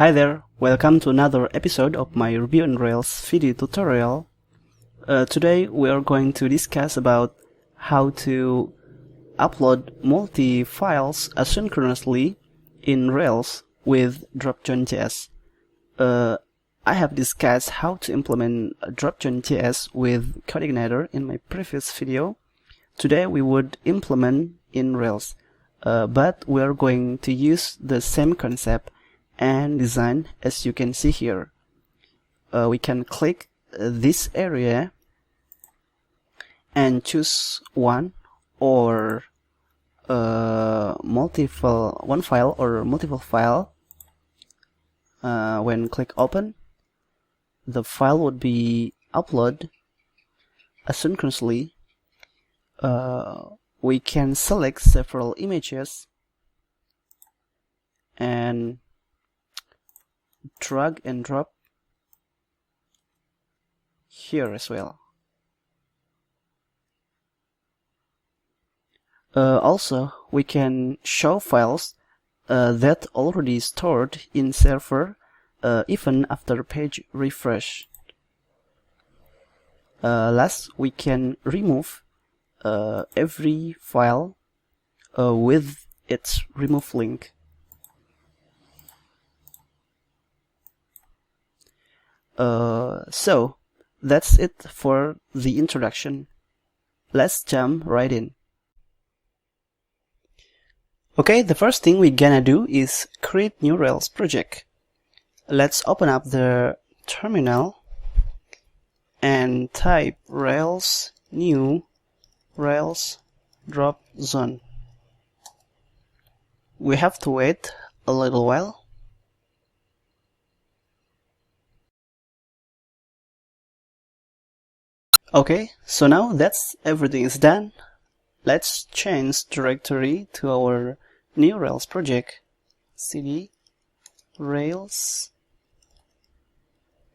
Hi there, welcome to another episode of my Ruby on Rails video tutorial. Today we are going to discuss about how to upload multi-files asynchronously in Rails with Dropzone.js. I have discussed how to implement Dropzone.js with CodeIgniter in my previous video. Today we would implement in Rails, but we are going to use the same concept and design as you can see here. We can click this area and choose one or one file or multiple file. When click open, the file would be uploaded asynchronously. We can select several images and drag and drop here as well. Also, we can show files that already stored in server even after page refresh. Last, we can remove every file with its remove link. So that's it for the introduction. Let's jump right in. Okay, the first thing we're gonna do is create new Rails project. Let's open up the terminal and type Rails new Rails Dropzone. We have to wait a little while. Okay, so now that's everything is done. Let's change directory to our new Rails project. cd Rails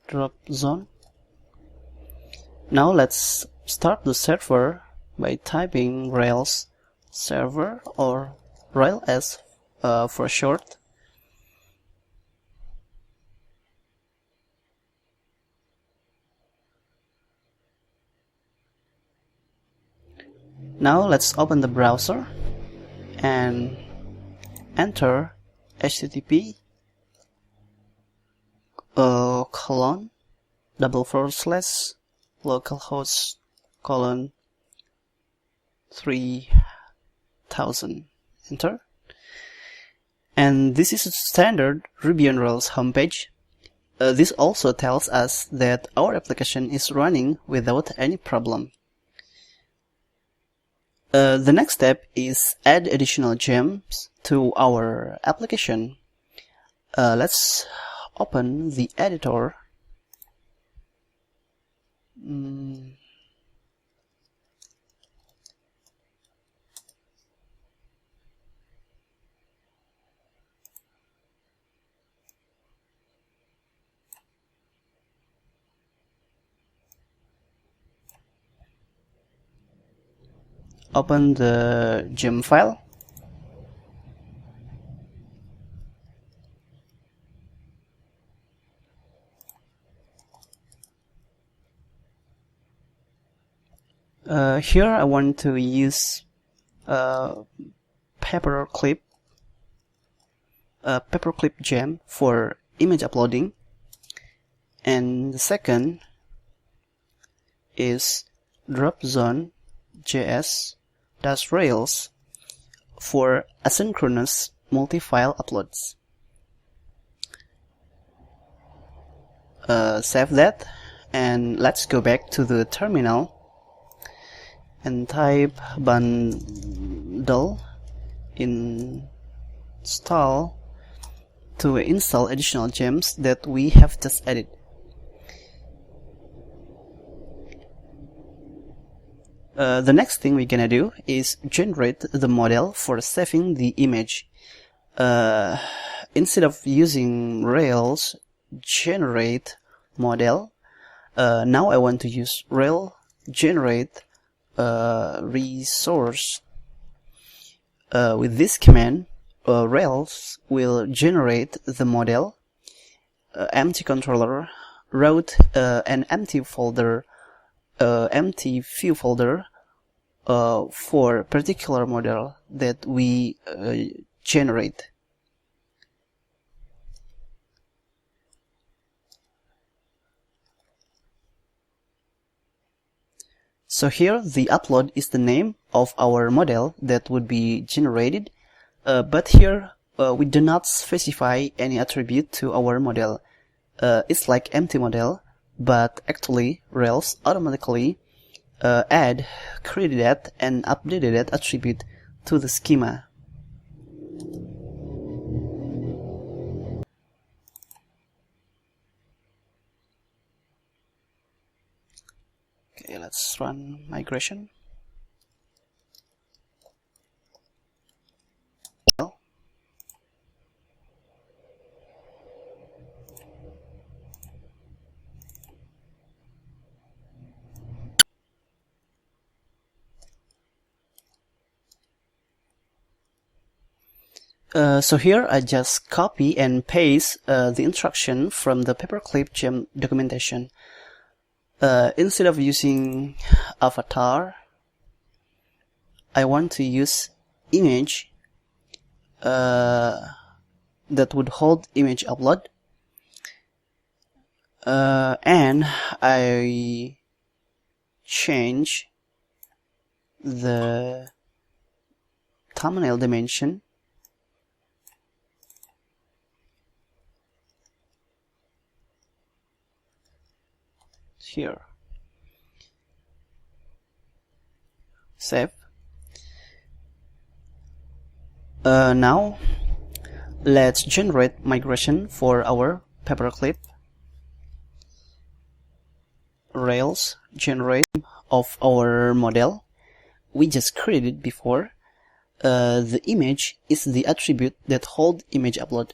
Dropzone. Now let's start the server by typing Rails server or Rails for short. Now let's open the browser and enter http :/localhost:3000. Enter. And this is a standard Ruby on Rails homepage. This also tells us that our application is running without any problem. The next step is add additional gems to our application. Let's open the editor. Open the gem file. Here I want to use paperclip gem for image uploading, and the second is Dropzone.js-Rails for asynchronous multi-file uploads. Save that, and let's go back to the terminal and type bundle install to install additional gems that we have just added. The next thing we're gonna do is generate the model for saving the image. Instead of using Rails generate model, now I want to use Rails generate resource. With this command, Rails will generate the model empty controller wrote an empty folder, empty view folder for particular model that we generate. So here the upload is the name of our model that would be generated, but here we do not specify any attribute to our model. It's like empty model, but actually Rails automatically created and updated that attribute to the schema. Okay, let's run migration. So here I just copy and paste the instruction from the paperclip gem documentation. Instead of using avatar, I want to use image that would hold image upload, and I change the thumbnail dimension here. Save. Now let's generate migration for our paperclip. Rails generate of our model we just created before. The image is the attribute that hold image upload.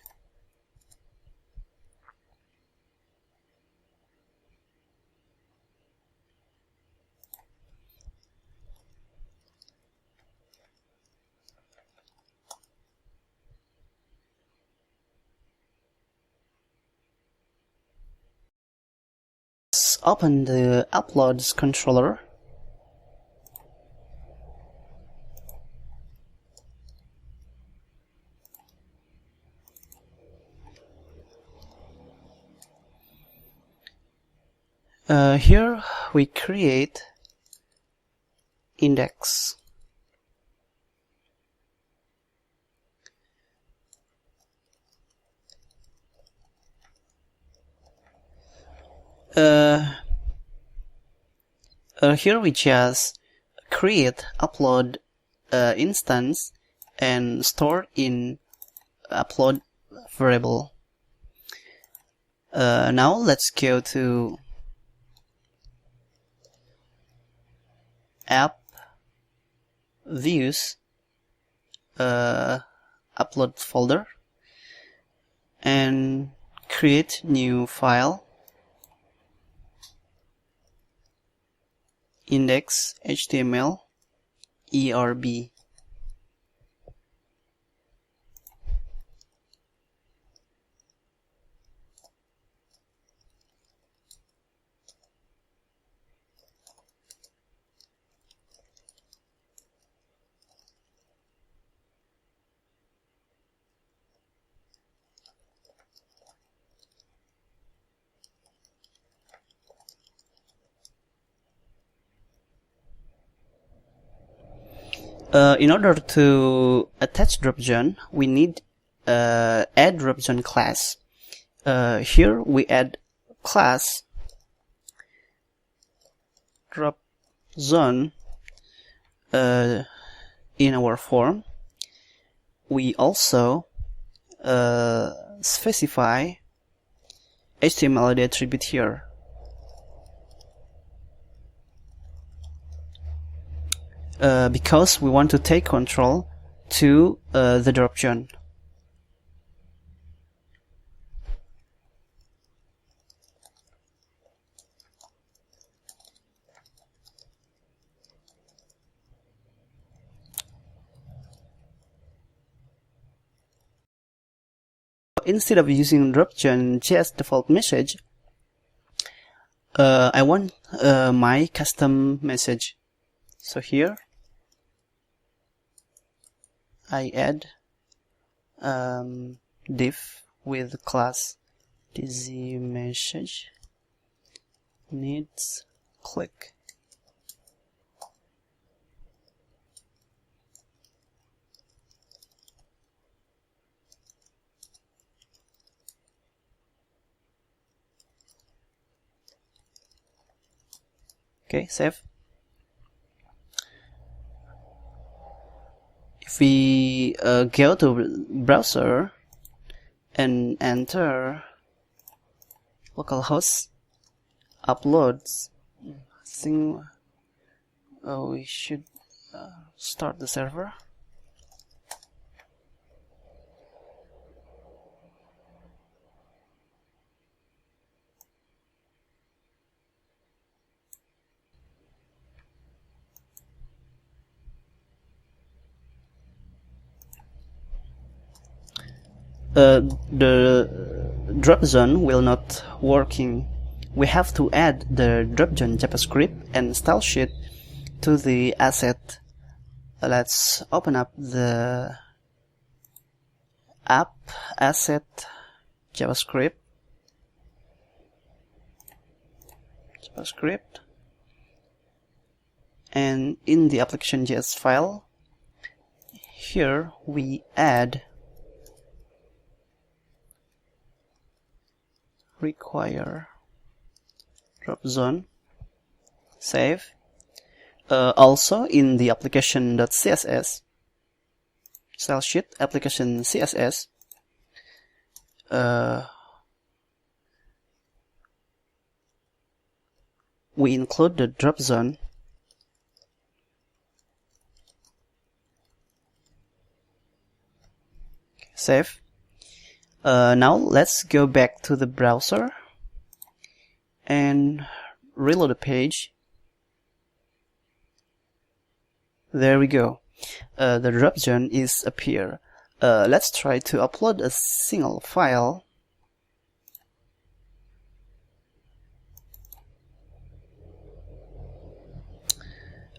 Let's open the uploads controller. Here we create index. Here we just create upload instance and store in upload variable. Now let's go to app views upload folder and create new file index html erb. In order to attach Dropzone, we need add Dropzone class. Here we add class Dropzone in our form. We also specify HTML attribute here. Because we want to take control to the Dropzone. instead of using Dropzone JS default message, I want my custom message. So here I add div with class dz message needs click. Okay, save. If we go to browser and enter localhost uploads, I think we should start the server. The Dropzone will not working. We have to add the Dropzone JavaScript and style sheet to the asset. Let's open up the app asset JavaScript, and in the application.js file, here we add require Dropzone, save. Also in the application.css style sheet application CSS, we include the Dropzone. Save. Now let's go back to the browser and reload the page. There we go. The Dropzone is appear. Let's try to upload a single file.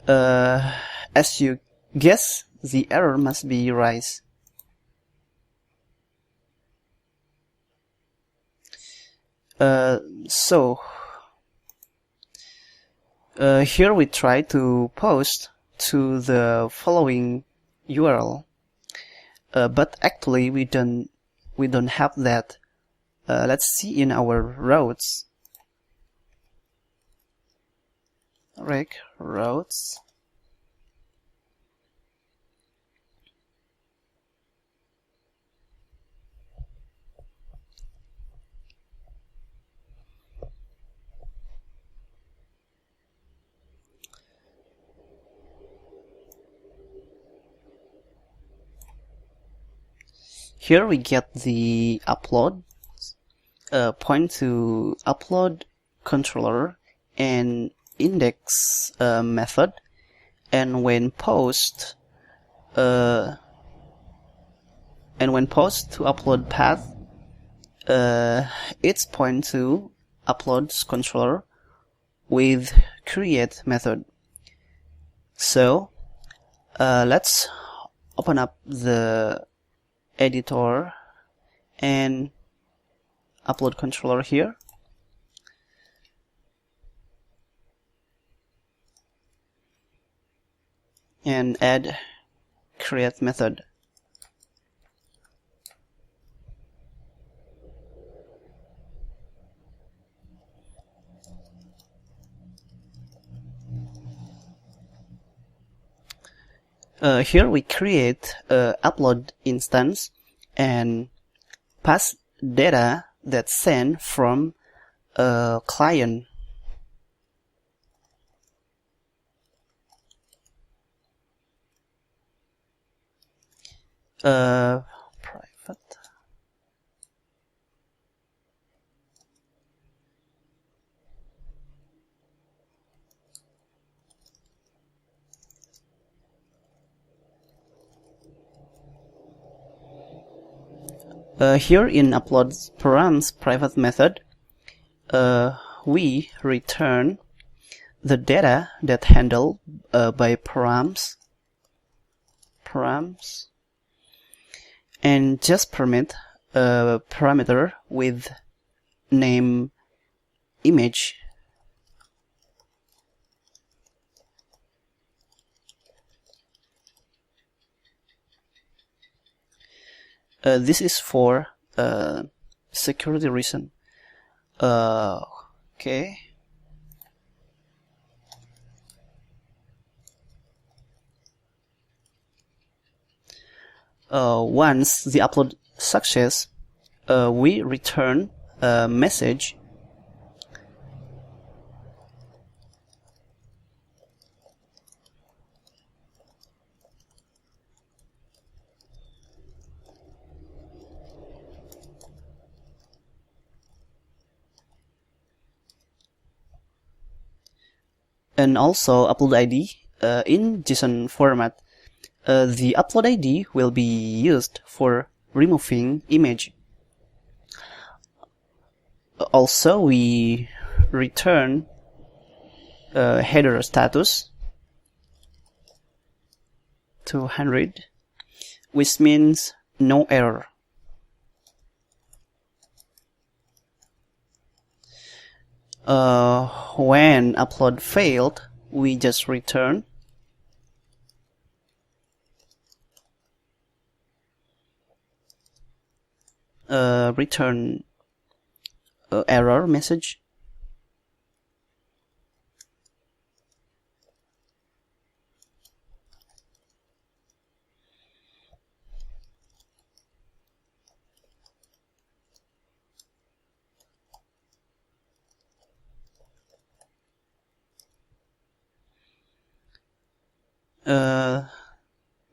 As you guess, the error must be raised. Here we try to post to the following URL, but actually we don't have that. Let's see in our routes. Rec routes. Here we get the upload, point to upload controller and index method, and when post to upload path, it's point to uploads controller with create method. So let's open up the editor and upload controller here, and add create method. Here we create a upload instance and pass data that's sent from a client. Private. Here in upload params private method, we return the data that handled by params, and just permit a parameter with name image. This is for security reason. Okay. Once the upload success, we return a message and also upload ID in JSON format. The upload ID will be used for removing image. Also, we return header status 200, which means no error. When upload failed, we just return error message.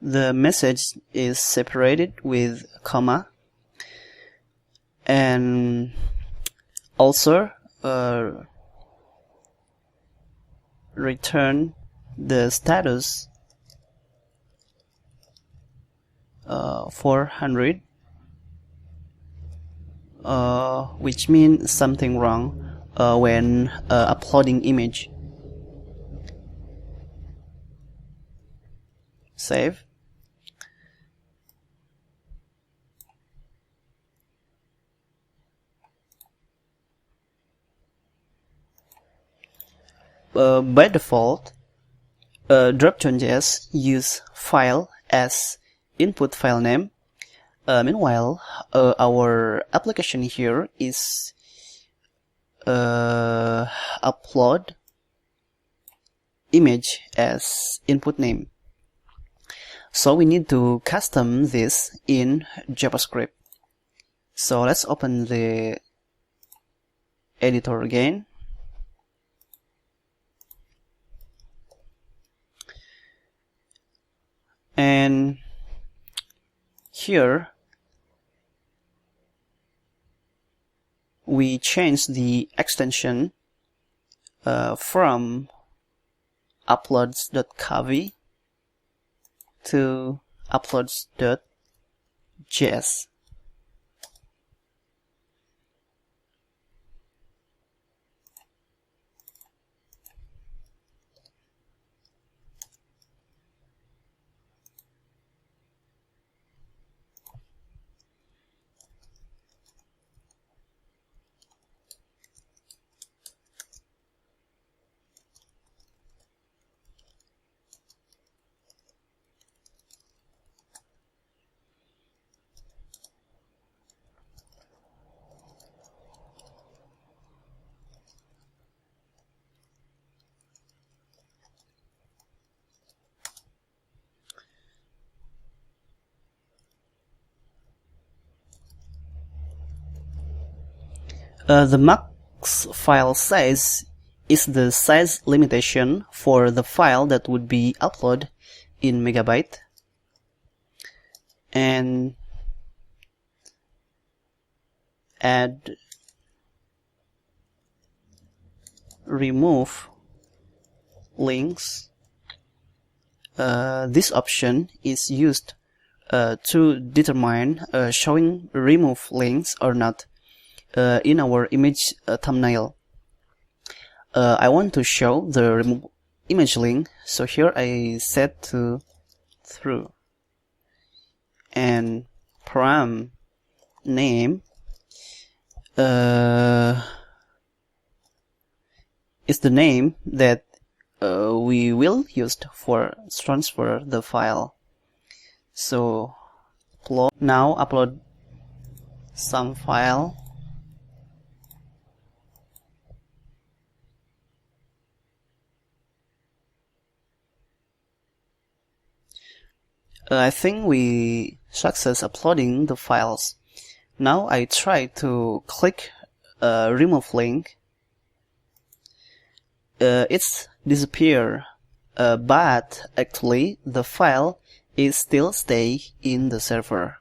The message is separated with comma, and also return the status 400, which means something wrong when uploading image. Save. By default, Dropzone.js use file as input file name. Meanwhile, our application here is upload image as input name. So we need to custom this in JavaScript. So let's open the editor again. And here we change the extension from uploads.kv to uploads.js. The max file size is the size limitation for the file that would be uploaded in megabyte. And add remove links. This option is used to determine showing remove links or not in our image thumbnail. I want to show the remove image link, so here I set to true, and param name is the name that we will use for transfer the file. So now upload some file. I think we success uploading the files. Now I try to click remove link. It's disappear, but actually the file is still stay in the server.